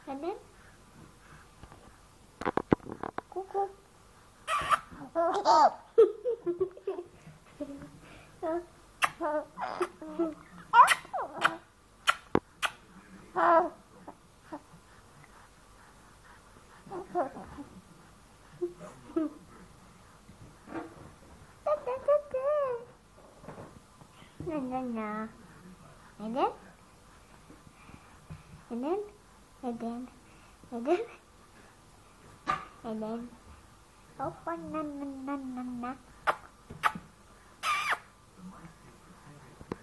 And then, cuckoo. No. And then, and then, and then, and then, and then, oh, na.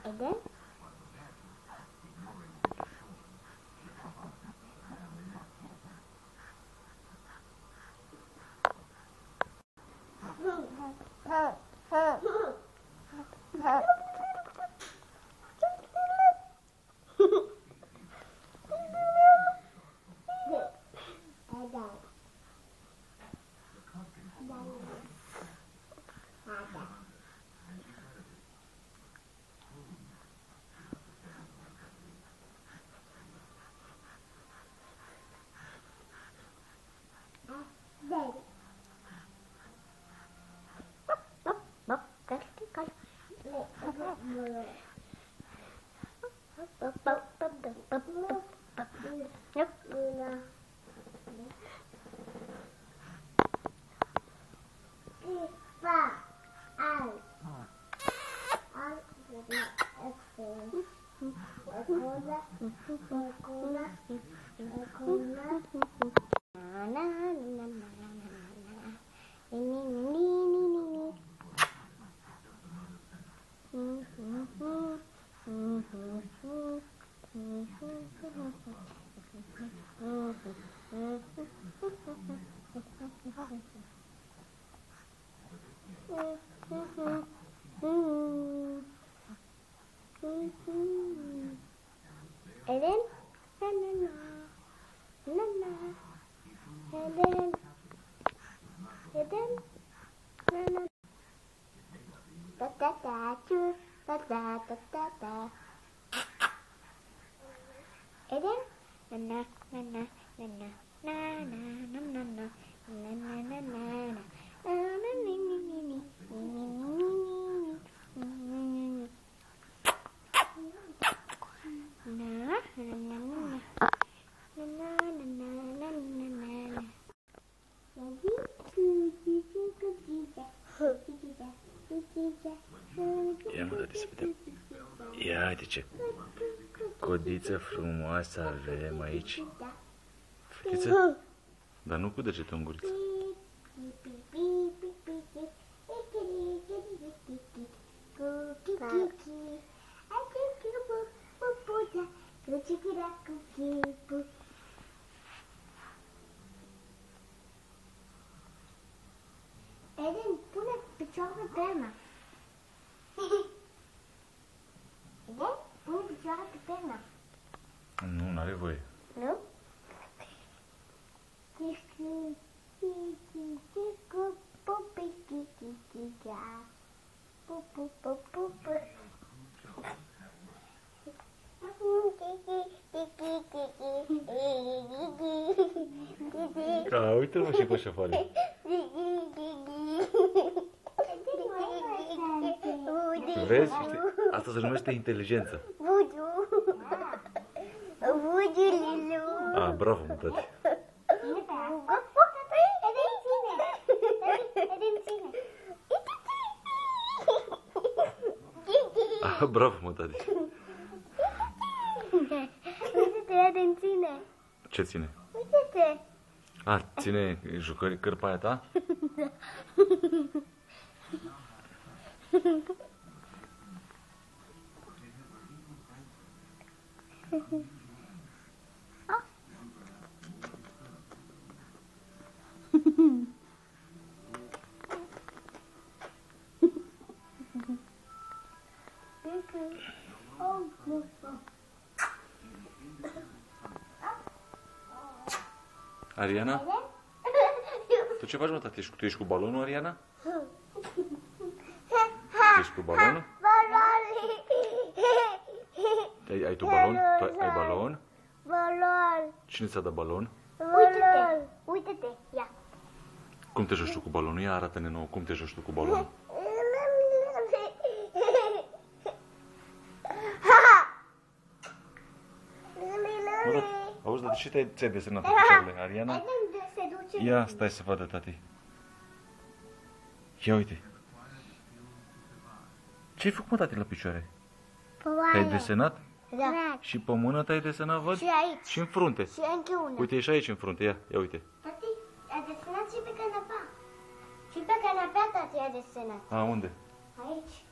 And then, Ia mă, dă-te să vedem. Ia uite ce codiță frumoasă avem aici. Fetiță? Dar nu cu degetul în guriță. Eden, pune picioarele pe Emma. Eden, pune picioarele pe Emma. Nu, n-are voie. Nu? Da, uite-l și pe șefale. Vezi? Asta se numește inteligență. Ah, bravo, mă, tati. Bravo, mă, tati. Uite-te, ia de-mi ține. Ce ține? Uite-te. A, ține jucări cârpa aia ta? Ariana? Tu ce faci, mă, tati? Tu ești cu balonul, Ariana? Ești cu balonul? Ai tu balon? Tu ai balon? Balon. Cine ți-a dat balon? Uite-te. Uite-te. Ia. Cum te joci tu cu balonul? Ia arată-ne nouă cum te joci tu cu balonul. Mă, dar, auzi, dar de ce ți-ai desenat cu picioarele, Ariana? Ia, stai să vadă, tati. Ia uite. Ce-ai făcut, mă, tati, la picioare? Te-ai desenat? Da. Și pe mână te-ai desenat, văd? Și aici. Și în frunte. Și încă una. Uite, e și aici în frunte, ia uite. Tati, a desenat și pe canapea. Și pe canapea tati a desenat. A, unde? Aici.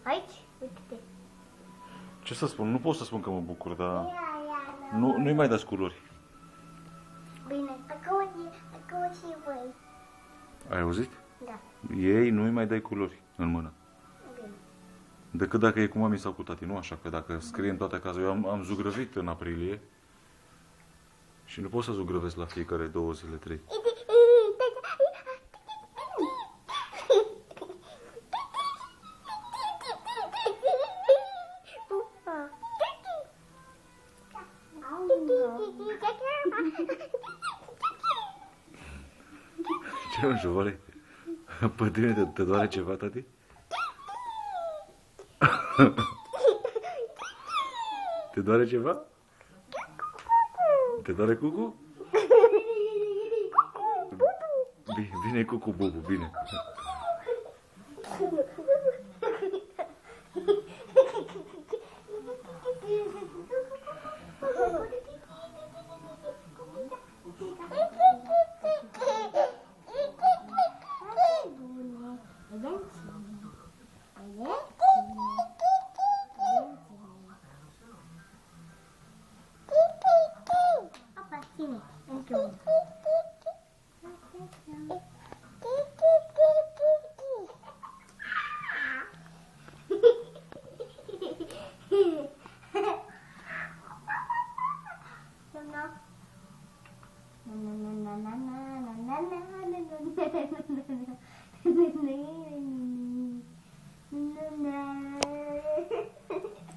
Aici, uite-te. Ce să spun? Nu pot să spun că mă bucur, dar Ia, nu-i mai dați culori. Bine, acum și voi. Ai auzit? Da. Ei nu-i mai dai culori în mână. Bine. Decât dacă e cu mami sau cu tati, nu așa, că dacă scrie în toate cazul. Eu am zugrăvit în aprilie și nu pot să zugrăvesc la fiecare 2 zile, 3. Ce mă, șovare? Pe tine te doare ceva, tati? Te doare ceva? Te doare cucu? Bine cucu, bubu, bine.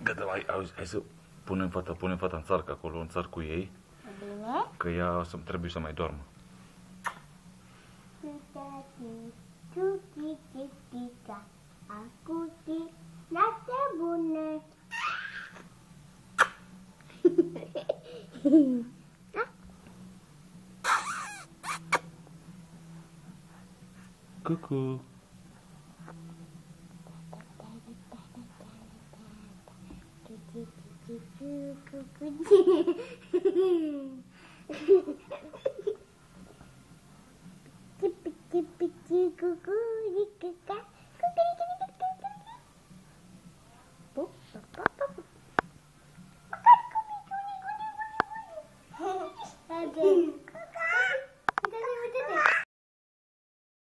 Gata, hai să punem fata în țarcă acolo, în țar cu ei, Bine? că ea trebuie să mai doarmă. Acuti, noapte bună! Cucu. Cucu.